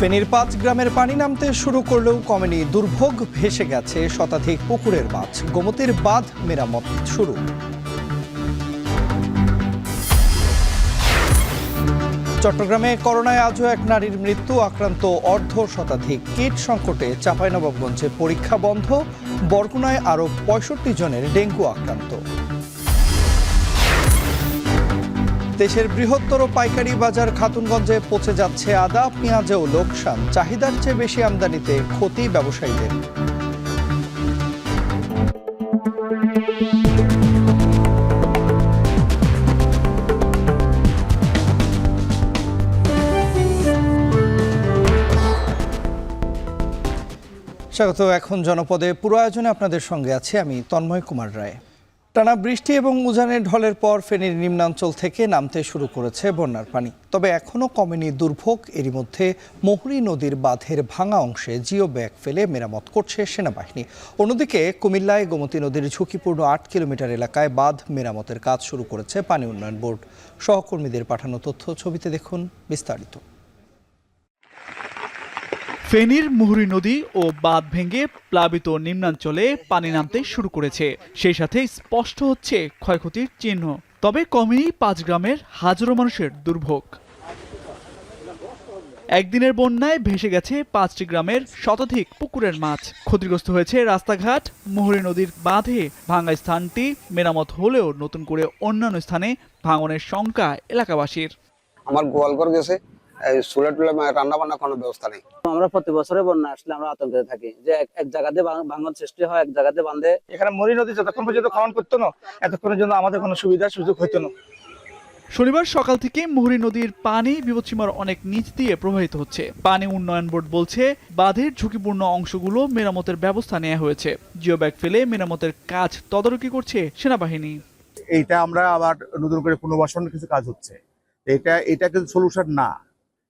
ফেনীর ৫ গ্রামের পানি নামতে শুরু করলেও কমেনি দুর্ভোগ, ভেসে গেছে শতাধিক পুকুরের মাছ। গোমতীর বাঁধ মেরামত শুরু। চট্টগ্রামে করোনায় আজও এক নারীর মৃত্যু, আক্রান্ত অর্ধ শতাধিক। কিট সংকটে চাঁপাইনবাবগঞ্জে পরীক্ষা বন্ধ, বরগুনায় আরও ৬৫ জনের ডেঙ্গু আক্রান্ত। দেশের বৃহত্তর পাইকারি বাজার খাতুনগঞ্জে পচে যাচ্ছে আদা, পেঁয়াজেও লোকসান। চাহিদার চেয়ে বেশি আমদানিতে ক্ষতি ব্যবসায়ীদের। স্বাগত। এখন জনপদে পুরো আয়োজনে আপনাদের সঙ্গে আছি আমি তন্ময় কুমার রায়। টানা বৃষ্টি এবং উজানের ঢলের পর ফেনীর নিম্নাঞ্চল থেকে নামতে শুরু করেছে বন্যার পানি। তবে এখনও কমেনি দুর্ভোগ। এরই মধ্যে মুহুরী নদীর বাঁধের ভাঙা অংশে জিও ব্যাগ ফেলে মেরামত করছে সেনাবাহিনী। অন্যদিকে কুমিল্লায় গোমতী নদীর ঝুঁকিপূর্ণ ৮ কিলোমিটার এলাকায় বাঁধ মেরামতের কাজ শুরু করেছে পানি উন্নয়ন বোর্ড। সহকর্মীদের পাঠানো তথ্য ছবিতে দেখুন বিস্তারিত। ফেনীর মুহুরী নদী ও বাঁধ ভেঙে প্লাবিত নিম্নাঞ্চলে পানি নামতে শুরু করেছে। সেই সাথে স্পষ্ট হচ্ছে ক্ষয়ক্ষতির চিহ্ন। তবে কমেনি ৫ গ্রামের হাজারো মানুষের দুর্ভোগ। একদিনের বন্যায় ভেসে গেছে ৫টি গ্রামের শতাধিক পুকুরের মাছ। ক্ষতিগ্রস্ত হয়েছে রাস্তাঘাট। মুহুরী নদীর বাঁধে ভাঙা স্থানটি মেরামত হলেও নতুন করে অন্যান্য স্থানে ভাঙনের শঙ্কা এলাকাবাসীর। আমার গোয়ালঘর গেছে, চুলা টুলা রান্না বান্না কোনো ব্যবস্থা নেই। আমরা প্রতি বছরে বন্যা আসলে আমরা আতঙ্কে থাকি যে এক জায়গাতে ভাঙন সৃষ্টি হয়, এক জায়গাতে বাঁধে। এখানে মুহুরী নদী যতক্ষণ পর্যন্ত খনন করতো না, এতক্ষণের জন্য আমাদের কোনো সুবিধা সুযোগ হইতো না। শনিবার সকাল থেকে মুহুরী নদীর পানি বিপদসীমার অনেক নিচ দিয়ে প্রবাহিত হচ্ছে। পানি উন্নয়ন বোর্ড বলছে, বাঁধের ঝুঁকিপূর্ণ অংশগুলো মেরামতের ব্যবস্থা নেওয়া হয়েছে। জিও ব্যাগ ফেলে মেরামতের কাজ তদারকি করছে সেনাবাহিনী। এইটা আমরা আবার নতুন করে পুনর্বাসনের কিছু কাজ হচ্ছে। এটা কিন্তু সলিউশন না,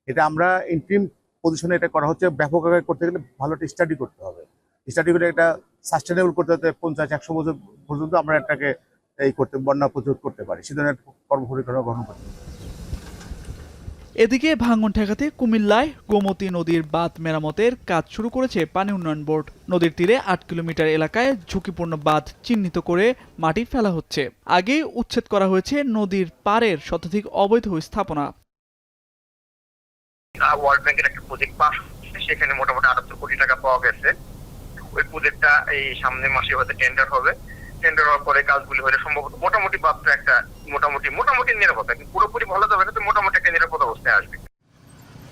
এটা আমরা ইন্ট্রিম পজিশনে এটা করা হচ্ছে। ব্যাপক আকারে করতে গেলে ভালো একটা স্টাডি করতে হবে। স্টাডি করে এটা সাস্টেনেবল করতে হতে ৫০-১০০ বছর পর্যন্ত আমরা এটাকে বন্যা প্রতিরোধ করতে পারি। সে ধরনের কর্মপরিকল্পনা গ্রহণ করতে হবে। এদিকে ভাঙন ঠেকাতে কুমিল্লায় গোমতী নদীর বাঁধ মেরামতের কাজ শুরু করেছে পানি উন্নয়ন বোর্ড। নদীর তীরে ৮ কিলোমিটার এলাকায় ঝুঁকিপূর্ণ বাঁধ চিহ্নিত করে মাটি ফেলা হচ্ছে। আগেই উচ্ছেদ করা হয়েছে নদীর পাড়ের শতাধিক অবৈধ স্থাপনা। ওয়ার্ল্ড ব্যাংকের একটা প্রজেক্ট পাস হচ্ছে, সেখানে মোটামুটি ৭৮ কোটি টাকা পাওয়া গেছে। ওই প্রজেক্টটা এই সামনের মাসে হয়তো টেন্ডার হবে। টেন্ডার হওয়ার পরে কাজগুলি হলে সম্ভবত মোটামুটি বাদটা একটা মোটামুটি নিরাপত্তা, পুরোপুরি ভালো যাবে না, তো মোটামুটি একটা নিরাপদ অবস্থায় আসবে।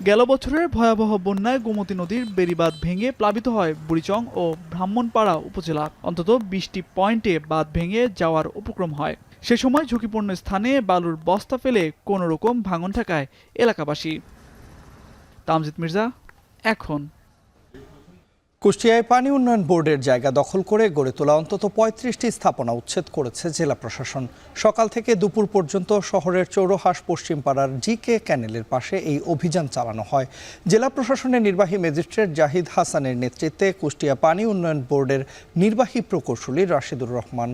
গেল বছরের ভয়াবহ বন্যায় গোমতী নদীর বেড়িবাঁধ ভেঙে প্লাবিত হয় বুড়িচং ও ব্রাহ্মণপাড়া উপজেলা। অন্তত ২০টি পয়েন্টে বাঁধ ভেঙে যাওয়ার উপক্রম হয়। সে সময় ঝুঁকিপূর্ণ স্থানে বালুর বস্তা ফেলে কোনো রকম ভাঙন ঠেকায় এলাকাবাসী। তামজিদ মির্জা, এখন। কুষ্টিয়ায় পানি উন্নয়ন বোর্ডের জায়গা দখল করে গড়ে তোলা অন্তত ৩৫টি স্থাপনা উচ্ছেদ করেছে জেলা প্রশাসন। সকাল থেকে দুপুর পর্যন্ত শহরের চৌরহাস পশ্চিমপাড়ার জিকে ক্যানেলের পাশে এই অভিযান চালানো হয়। জেলা প্রশাসনের নির্বাহী ম্যাজিস্ট্রেট জাহিদ হাসানের নেতৃত্বে কুষ্টিয়া পানি উন্নয়ন বোর্ডের নির্বাহী প্রকৌশলী রাশিদুর রহমান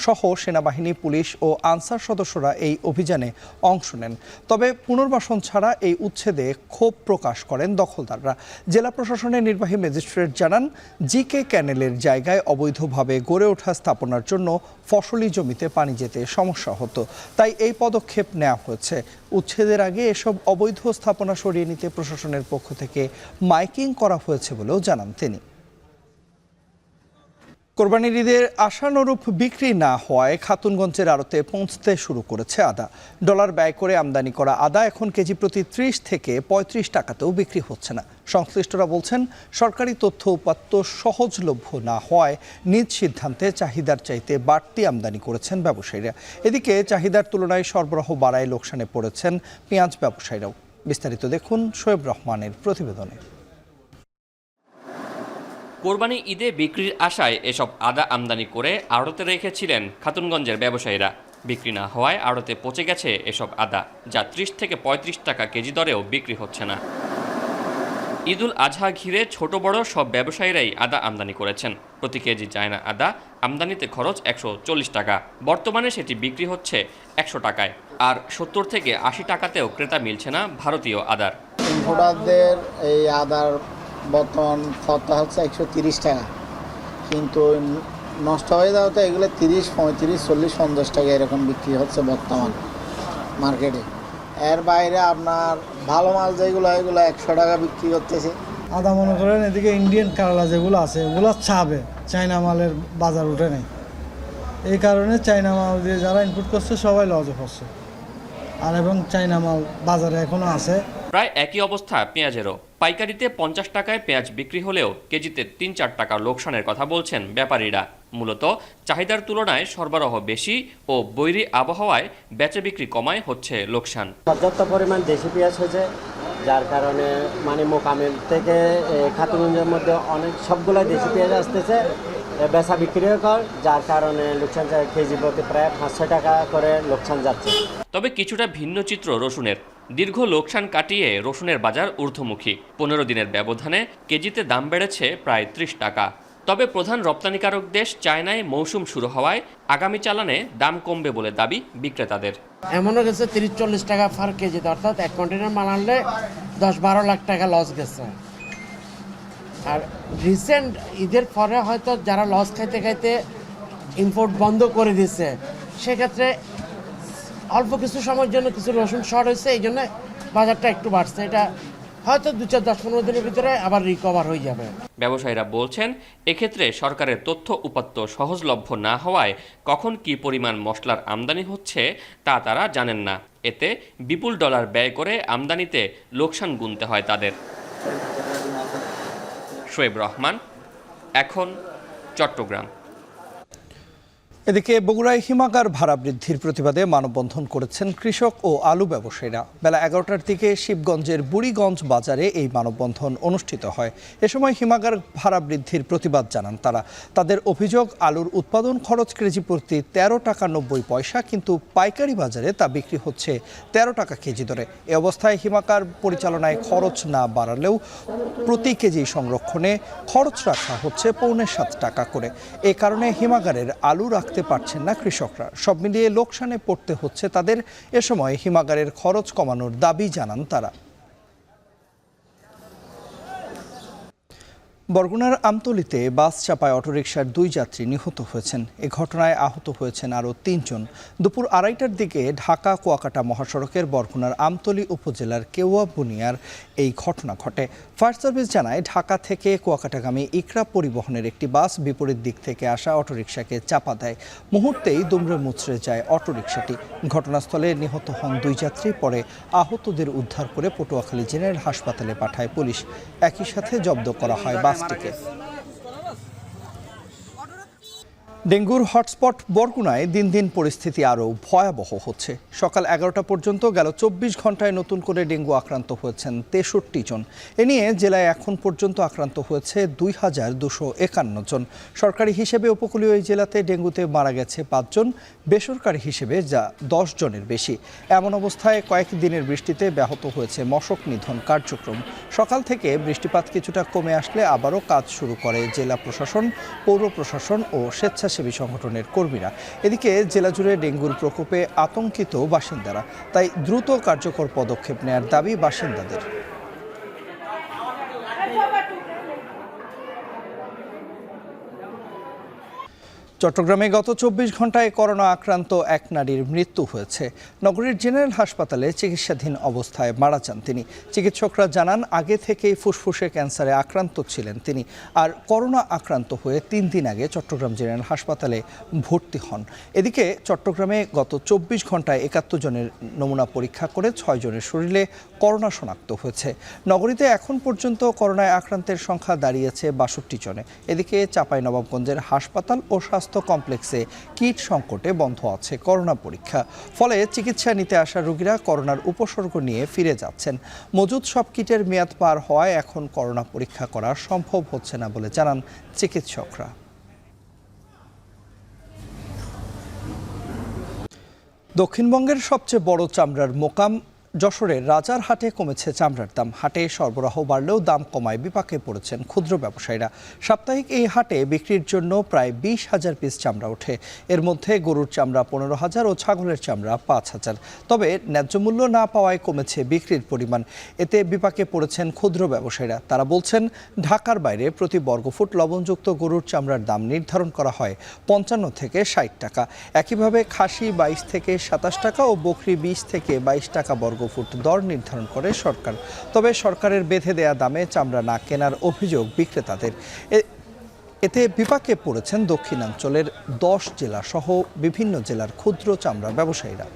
সহ সেনাবাহিনী, পুলিশ ও আনসার সদস্যরা এই অভিযানে অংশ নেন। তবে পুনর্বাসন ছাড়া এই উচ্ছেদে ক্ষোভ প্রকাশ করেন দখলদাররা। জেলা প্রশাসনের নির্বাহী ম্যাজিস্ট্রেট জানান, জিকে ক্যানেলের জায়গায় অবৈধভাবে গড়ে ওঠা স্থাপনার জন্য ফসলি জমিতে পানি যেতে সমস্যা হতো, তাই এই পদক্ষেপ নেওয়া হয়েছে। উচ্ছেদের আগে এসব অবৈধ স্থাপনা সরিয়ে নিতে প্রশাসনের পক্ষ থেকে মাইকিং করা হয়েছে বলেও জানান তিনি। কোরবানির ঈদের আশানুরূপ বিক্রি না হওয়ায় খাতুনগঞ্জের আড়তে পৌঁছতে শুরু করেছে আদা। ডলার ব্যয় করে আমদানি করা আদা এখন কেজি প্রতি ৩০ থেকে ৩৫ টাকাতেও বিক্রি হচ্ছে না। সংশ্লিষ্টরা বলছেন, সরকারি তথ্য উপাত্ত সহজলভ্য না হওয়ায় নিজ সিদ্ধান্তে চাহিদার চাইতে বাড়তি আমদানি করেছেন ব্যবসায়ীরা। এদিকে চাহিদার তুলনায় সরবরাহ বাড়ায় লোকসানে পড়েছেন পেঁয়াজ ব্যবসায়ীরাও। বিস্তারিত দেখুন শোয়েব রহমানের প্রতিবেদনে। কোরবানি ঈদে বিক্রির আশায় এসব আদা আমদানি করে আড়তে রেখেছিলেন খাতুনগঞ্জের ব্যবসায়ীরা। বিক্রি না হওয়ায় আড়তে পচে গেছে এসব আদা, যা ৩০ থেকে ৩৫ টাকা কেজি দরেও বিক্রি হচ্ছে না। ঈদুল আজহা ঘিরে ছোট বড় সব ব্যবসায়ীরাই আদা আমদানি করেছেন। প্রতি কেজি চায়না আদা আমদানিতে খরচ ১৪০ টাকা। বর্তমানে সেটি বিক্রি হচ্ছে ১০০ টাকায়। আর ৭০ থেকে ৮০ টাকাতেও ক্রেতা মিলছে না ভারতীয় আদার। ইম্পোর্টারদের এই আদার বর্তমান খরচা হচ্ছে 130 টাকা, কিন্তু নষ্ট হয়ে যাওয়াতে এগুলো 30, 35, 40, 50 টাকা এরকম বিক্রি হচ্ছে বর্তমান মার্কেটে। এর বাইরে আপনার ভালো মাল যেগুলো এগুলো 100 টাকা বিক্রি করতেছে। আদা মনে করেন এদিকে ইন্ডিয়ান কারলা যেগুলো আছে ওগুলো চাবে, চায়না মালের বাজার উঠে নেই, এই কারণে চায়না মাল দিয়ে যারা ইনপুট করছে সবাই লজে পড়ছে। আর এবং চায়না মাল বাজারে এখনো আছে। প্রায় একই অবস্থা পেঁয়াজেরও। পাইকারিতে 50 টাকায় পেঁয়াজ বিক্রি হলেও কেজিতে 3-4 টাকা লোকসানের কথা বলছেন ব্যাপারীরা। মূলত চাহিদার তুলনায় সরবরাহ বেশি ও বৈরী আবহাওয়ায় বেচে বিক্রি কমায় হচ্ছে লোকসান। পর্যাপ্ত পরিমাণ দেশি পেঁয়াজ হয়েছে, যার কারণে মানে মোকামেল থেকে খাতুনগঞ্জের মধ্যে অনেক সবগুলো দেশি পেঁয়াজ আসতেছে, বেচা বিক্রিও কর, যার কারণে লোকসান কেজি প্রতি প্রায় 500 টাকা করে লোকসান যাচ্ছে। তবে কিছুটা ভিন্ন চিত্র রসুনের। দীর্ঘ লোকসান কাটিয়ে রসুনের বাজার ঊর্ধ্বমুখী। 15 দিনের ব্যবধানে কেজিতে দাম বেড়েছে প্রায় 30 টাকা। তবে প্রধান রপ্তানিকারক দেশ চায়নায় মৌসুম শুরু হওয়ায় আগামী চালানে দাম কমবে বলে দাবি বিক্রেতাদের। এমনও গেছে 30-40 টাকা পার কেজিতে, অর্থাৎ 1 কন্টেনার মাল আনলে 10-12 লাখ টাকা লস গেছে। আর রিসেন্ট ঈদের পরে হয়তো যারা লস খাইতে খাইতে ইম্পোর্ট বন্ধ করে দিচ্ছে, সেক্ষেত্রে অল্প কিছু সময়ের জন্য কিছু রসুন শর্ট হয়েছে, এই জন্য বাজারটা একটু বাড়ছে। এটা হয়তো 2-4-10-15 দিনের ভিতরে আবার রিকভার হয়ে যাবে। ব্যবসায়ীরা বলছেন, এক্ষেত্রে সরকারের তথ্য উপাত্ত সহজলভ্য না হওয়ায় কখন কি পরিমাণ মশলার আমদানি হচ্ছে তা তারা জানেন না। এতে বিপুল ডলার ব্যয় করে আমদানিতে লোকসান গুনতে হয় তাদের। শোয়েব রহমান, এখন, চট্টগ্রাম। এদিকে বগুড়ায় হিমাগার ভাড়া বৃদ্ধির প্রতিবাদে মানববন্ধন করেছেন কৃষক ও আলু ব্যবসায়ীরা। বেলা 11টার দিকে শিবগঞ্জের বুড়িগঞ্জ বাজারে এই মানববন্ধন অনুষ্ঠিত হয়। এ সময় হিমাগার ভাড়া বৃদ্ধির প্রতিবাদ জানান তারা। তাদের অভিযোগ, আলুর উৎপাদন খরচ কেজি প্রতি 13 টাকা 90 পয়সা, কিন্তু পাইকারি বাজারে তা বিক্রি হচ্ছে 13 টাকা কেজি দরে। এ অবস্থায় হিমাগার পরিচালনায় খরচ না বাড়ালেও প্রতি কেজি সংরক্ষণে খরচ রাখা হচ্ছে 6.25 টাকা করে। এ কারণে হিমাগারের আলু রাখতে পারছেন না কৃষকরা। সব মিলিয়ে লোকসানে পড়তে হচ্ছে তাদের। এ সময় হিমাগারের খরচ কমানোর দাবি জানান তারা। বরগুনার আমতলীতে বাস চাপায় অটোরিকশার 2 যাত্রী নিহত হয়েছেন। এ ঘটনায় আহত হয়েছেন আরও 3 জন। দুপুর 2:30টার দিকে ঢাকা কুয়াকাটা মহাসড়কের বরগুনার আমতলী উপজেলার কেওয়া বুনিয়ার এই ঘটনা ঘটে। ফায়ার সার্ভিস জানায়, ঢাকা থেকে কুয়াকাটাগামী ইকরা পরিবহনের একটি বাস বিপরীত দিক থেকে আসা অটোরিকশাকে চাপা দেয়। মুহূর্তেই দুমড়ে মুচড়ে যায় অটোরিকশাটি। ঘটনাস্থলে নিহত হন 2 যাত্রী। পরে আহতদের উদ্ধার করে পটুয়াখালী জেনারেল হাসপাতালে পাঠায় পুলিশ। একই সাথে জব্দ করা হয় বাসটিকে। ডেঙ্গুর হটস্পট বরগুনায় দিন দিন পরিস্থিতি আরও ভয়াবহ হচ্ছে। সকাল 11টা পর্যন্ত গেল 24 ঘন্টায় নতুন করে ডেঙ্গু আক্রান্ত হয়েছেন 63 জন। এ নিয়ে জেলায় এখন পর্যন্ত আক্রান্ত হয়েছে 2251 জন। সরকারি হিসেবে উপকূলীয় এই জেলাতে ডেঙ্গুতে মারা গেছে 5 জন, বেসরকারি হিসেবে যা 10 জনের বেশি। এমন অবস্থায় কয়েকদিনের বৃষ্টিতে ব্যাহত হয়েছে মশক নিধন কার্যক্রম। সকাল থেকে বৃষ্টিপাত কিছুটা কমে আসলে আবারও কাজ শুরু করে জেলা প্রশাসন, পৌর প্রশাসন ও স্বেচ্ছাসেবী সংগঠনের কর্মীরা। এদিকে জেলা জুড়ে ডেঙ্গুর প্রকোপে আতঙ্কিত বাসিন্দারা, তাই দ্রুত কার্যকর পদক্ষেপ নেয়ার দাবি বাসিন্দাদের। চট্টগ্রামে গত 24 ঘন্টায় করোনা আক্রান্ত এক নারীর মৃত্যু হয়েছে। নগরীর জেনারেল হাসপাতালে চিকিৎসাধীন অবস্থায় মারা যান তিনি। চিকিৎসকরা জানান, আগে থেকেই ফুসফুসে ক্যান্সারে আক্রান্ত ছিলেন তিনি। আর করোনা আক্রান্ত হয়ে 3 দিন আগে চট্টগ্রাম জেনারেল হাসপাতালে ভর্তি হন। এদিকে চট্টগ্রামে গত 24 ঘন্টায় 71 জনের নমুনা পরীক্ষা করে 6 জনের শরীরে করোনা শনাক্ত হয়েছে। নগরীতে এখন পর্যন্ত করোনায় আক্রান্তের সংখ্যা দাঁড়িয়েছে 62 জনে। এদিকে চাঁপাইনবাবগঞ্জের হাসপাতাল ও স্বাস্থ্য কমপ্লেক্সে কিট সংকটে বন্ধ আছে করোনা পরীক্ষা। ফলে চিকিৎসা নিতে আসা রোগীরা করোনার উপসর্গ নিয়ে ফিরে যাচ্ছেন। মজুদ সব কিটের মেয়াদ পার হওয়ায় এখন করোনা পরীক্ষা করা সম্ভব হচ্ছে না বলে জানান চিকিৎসকরা। দক্ষিণবঙ্গের সবচেয়ে বড় চামড়ার মোকাম যশোরের রাজার হাটে কমেছে চামড়ার দাম। হাটে সরবরাহ বাড়লেও দাম কমায় বিপাকে পড়েছেন ক্ষুদ্র ব্যবসায়ীরা। সাপ্তাহিক এই হাটে বিক্রির জন্য প্রায় 20,000 পিস চামড়া ওঠে। এর মধ্যে গরুর চামড়া 15,000 ও ছাগলের চামড়া 5,000। তবে ন্যায্য মূল্য না পাওয়ায় কমেছে বিক্রির পরিমাণ। এতে বিপাকে পড়েছেন ক্ষুদ্র ব্যবসায়ীরা। তারা বলছেন, ঢাকার বাইরে প্রতি বর্গফুট লবণযুক্ত গরুর চামড়ার দাম নির্ধারণ করা হয় 55 থেকে 60 টাকা। একইভাবে খাসি 22 থেকে 27 টাকা ও বকরি 20 থেকে 22 টাকা বর্গফুট দর নির্ধারণ করে সরকার। তবে সরকারের বেঁধে দেয়া দামে চামড়া না কেনার অভিযোগ বিক্রেতাদের। এতে বিপাকে পড়েছেন দক্ষিণাঞ্চলের 10 জেলা সহ বিভিন্ন জেলার ক্ষুদ্র চামড়া ব্যবসায়ীরা।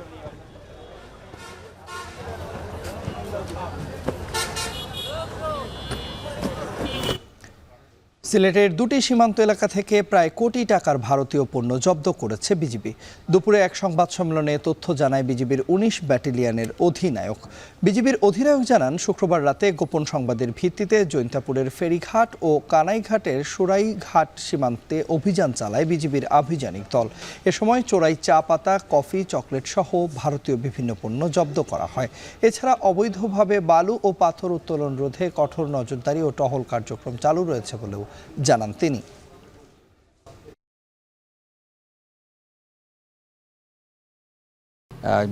সিলেটের দুটি সীমান্ত এলাকা থেকে প্রায় কোটি টাকার ভারতীয় পণ্য জব্দ করেছে বিজিবি। দুপুরে এক সংবাদ সম্মেলনে তথ্য জানায় বিজিবির 19 ব্যাটালিয়নের অধিনায়ক। বিজিবির অধিনায়ক জানান, শুক্রবার রাতে গোপন সংবাদের ভিত্তিতে জৈন্তাপুরের ফেরিঘাট ও কানাইঘাটের সুরাইঘাট সীমান্তে অভিযান চালায় বিজিবির আভিযানিক দল। এ সময় চোরাই চা পাতা, কফি, চকলেট সহ ভারতীয় বিভিন্ন পণ্য জব্দ করা হয়। এছাড়া অবৈধভাবে বালু ও পাথর উত্তোলন রোধে কঠোর নজরদারি ও টহল কার্যক্রম চালু রয়েছে বলেও জানান তিনি।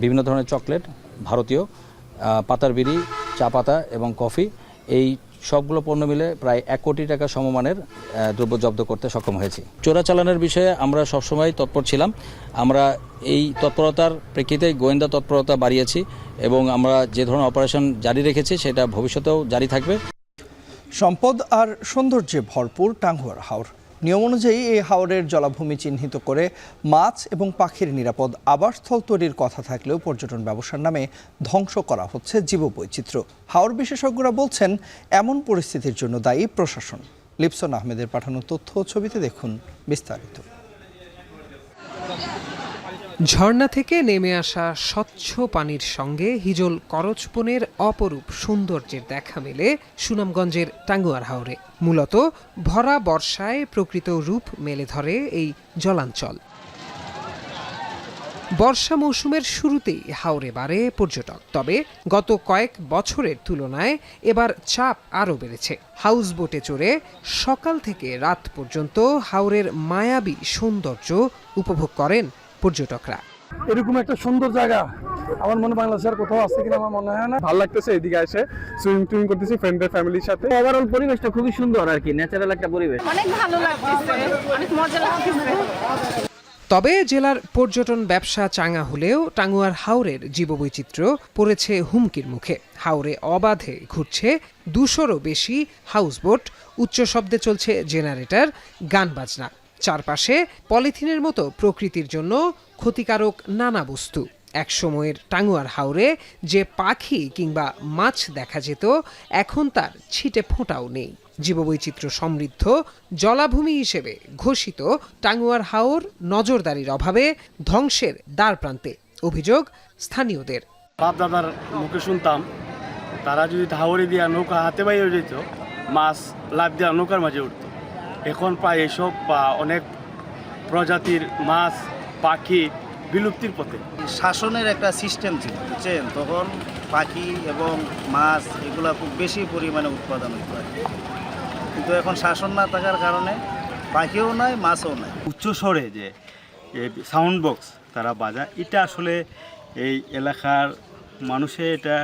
বিভিন্ন ধরনের চকলেট, ভারতীয় পাতার বিড়ি, চা পাতা এবং কফি, এই সবগুলো পণ্য মিলে প্রায় 1 কোটি টাকা সমমানের দ্রব্য জব্দ করতে সক্ষম হয়েছি। চোরাচালানের বিষয়ে আমরা সবসময় তৎপর ছিলাম। আমরা এই তৎপরতার প্রেক্ষিতে গোয়েন্দা তৎপরতা বাড়িয়েছি এবং আমরা যে ধরনের অপারেশন জারি রেখেছি সেটা ভবিষ্যতেও জারি থাকবে। সম্পদ আর সৌন্দর্যে ভরপুর টাঙ্গুয়ার হাওর। নিয়ম অনুযায়ী এই হাওরের জলাভূমি চিহ্নিত করে মাছ এবং পাখির নিরাপদ আবাসস্থল তৈরির কথা থাকলেও পর্যটন ব্যবসার নামে ধ্বংস করা হচ্ছে জীববৈচিত্র্য। হাওর বিশেষজ্ঞরা বলছেন, এমন পরিস্থিতির জন্য দায়ী প্রশাসন। লিপসন আহমেদের পাঠানো তথ্য ছবিতে দেখুন বিস্তারিত। ঝর্ণা থেকে নেমে আসা স্বচ্ছ পানির সঙ্গে হিজল করচবনের অপরূপ সৌন্দর্যের দেখা মেলে সুনামগঞ্জের টাঙ্গুয়ার হাওরে। মূলত ভরা বর্ষায় প্রকৃত রূপ মেলে ধরে এই জলাঞ্চল। বর্ষা মৌসুমের শুরুতেই হাওরে বাড়ে পর্যটক। তবে গত কয়েক বছরের তুলনায় এবার চাপ আরও বেড়েছে। হাউস বোটে চড়ে সকাল থেকে রাত পর্যন্ত হাওরের মায়াবী সৌন্দর্য উপভোগ করেন পর্যটকরা। এরকম একটা সুন্দর জায়গা আমার মনে বাংলাদেশের কোথাও আছে কিনা আমার মনে হয় না। ভালো লাগতেছে এদিকে এসে সুইমিং করতেছি ফ্রেন্ডদের ফ্যামিলির সাথে। ওভারঅল পরিবেশটা খুবই সুন্দর আর কি, ন্যাচারাল একটা পরিবেশ, অনেক ভালো লাগতেছে, অনেক মজা লাগতেছে। তবে জেলার পর্যটন ব্যবসা চাঙা হলেও টাঙ্গুয়ার হাওরের জীববৈচিত্র্য পড়েছে হুমকির মুখে। হাওরে অবাধে ঘুরছে 200রও বেশি হাউসবোট, উচ্চ শব্দে চলছে জেনারেটর, গান বাজনা। চারপাশে পলিথিনের মতো প্রকৃতির জন্য ক্ষতিকারক নানা বস্তু। একসময়ের টাঙ্গুয়ার হাওরে যে পাখি কিংবা মাছ দেখা যেত, এখন তার ছিটে ফোঁটাও নেই। জীববৈচিত্র্য সমৃদ্ধ জলাভূমি হিসেবে ঘোষিত টাঙ্গুয়ার হাওর নজরদারির অভাবে ধ্বংসের দ্বারপ্রান্তে, অভিযোগ স্থানীয়দের। বাপ দাদার মুখে শুনতাম, তারা যদি হাওরে দিয়া নৌকা হাতে বাইরে যেত, মাছ লাফ দিয়া নৌকার মাঝে উঠত। এখন প্রায় এসব অনেক প্রজাতির মাছ, পাখি বিলুপ্তির পথে। শাসনের একটা সিস্টেম ছিল, বুঝছেন, তখন পাখি এবং মাছ এগুলা খুব বেশি পরিমাণে উৎপাদন হইতে হয়, কিন্তু এখন শাসন না থাকার কারণে পাখিও নাই, মাছও নাই। উচ্চ স্বরে যে সাউন্ড বক্স তারা বাজায়, এটা আসলে এই এলাকার মানুষের এটা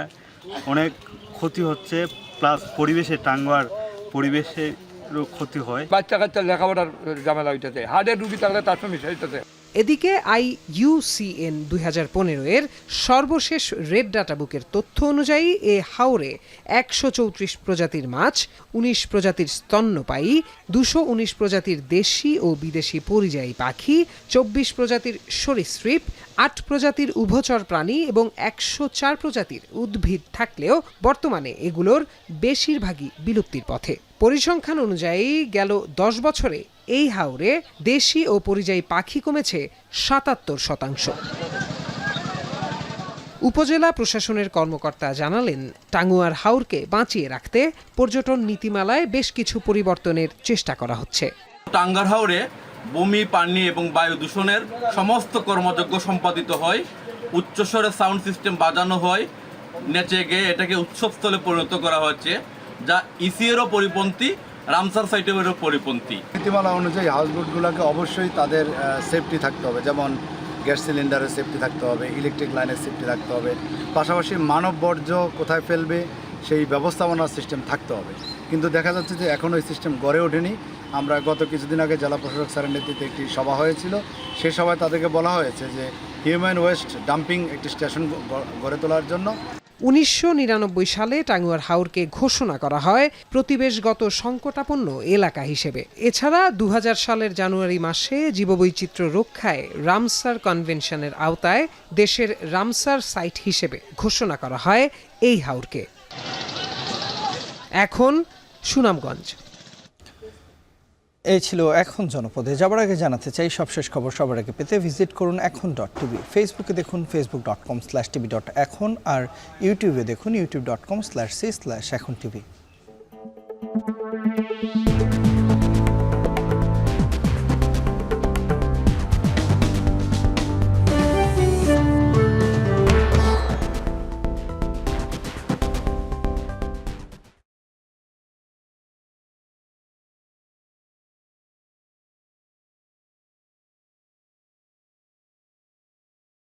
অনেক ক্ষতি হচ্ছে, প্লাস পরিবেশে টাঙ্গুয়ার পরিবেশেরও ক্ষতি হয়। বাচ্চা কাচ্চা লেখাপড়ার ঝামেলা হইতেছে, হার্টের রুগী থাকলে তার সমস্যা হইতেছে। এদিকে IUCN 2015-এর সর্বশেষ রেড ডাটা বুকের তথ্য অনুযায়ী এ হাওরে 134 প্রজাতির মাছ, 19 প্রজাতির স্তন্যপায়ী, 219 প্রজাতির দেশি ও বিদেশি পরিযায়ী পাখি, 24 প্রজাতির সরীসৃপ, 8 প্রজাতির উভচর প্রাণী এবং 104 প্রজাতির উদ্ভিদ থাকলেও বর্তমানে এগুলোর বেশিরভাগই বিলুপ্তির পথে। পরিসংখ্যান অনুযায়ী গেল 10 বছরে এই হাওরে দেশি ও পরিযায়ী পাখি কমেছে 77%। উপজেলা প্রশাসনের কর্মকর্তা জানালেন, টাঙ্গুয়ার হাওরকে বাঁচিয়ে রাখতে পর্যটন নীতিমালায় বেশ কিছু পরিবর্তনের চেষ্টা করা হচ্ছে। টাঙ্গুয়ার হাওরে ভূমি, পানি এবং বায়ু দূষণের সমস্ত কর্মযজ্ঞ সম্পাদিত হয়, উচ্চস্বরে সাউন্ড সিস্টেম বাজানো হয়, নেচে গিয়ে এটাকে উৎসবস্থলে পরিণত করা হচ্ছে, যা ইসিএরও পরিপন্থী, রামসার সাইটেরও পরিপন্থী। নীতিমালা অনুযায়ী হাউসবোটগুলোকে অবশ্যই তাদের সেফটি থাকতে হবে, যেমন গ্যাস সিলিন্ডারের সেফটি থাকতে হবে, ইলেকট্রিক লাইনের সেফটি থাকতে হবে, পাশাপাশি মানব বর্জ্য কোথায় ফেলবে সেই ব্যবস্থাপনার সিস্টেম থাকতে হবে। কিন্তু দেখা যাচ্ছে যে এখনও এই সিস্টেম গড়ে ওঠেনি। আমরা গত কিছুদিন আগে জেলা প্রশাসক স্যারের নেতৃত্বে একটি সভা হয়েছিল, সেই সভায় তাদেরকে বলা হয়েছে যে হিউম্যান ওয়েস্ট ডাম্পিং একটি স্টেশন গড়ে তোলার জন্য। 1999 সালে টাঙ্গুয়ার হাওরকে ঘোষণা করা হয় প্রতিবেশগত সংকটাপন্ন এলাকা হিসেবে। এছাড়া 2000 সালের জানুয়ারি মাসে জীববৈচিত্র্য রক্ষায় রামসার কনভেনশনের আওতায় দেশের রামসার সাইট হিসেবে ঘোষণা করা হয় এই হাওরকে। এখন সুনামগঞ্জ। এই ছিল এখন জনপদে। যাবার আগে জানাতে চাই সবশেষ খবর সবার আগে পেতে ভিজিট করুন এখন.tv। ফেসবুকে দেখুন facebook.com/tv.এখন আর ইউটিউবে দেখুন youtube.com/c/echontv।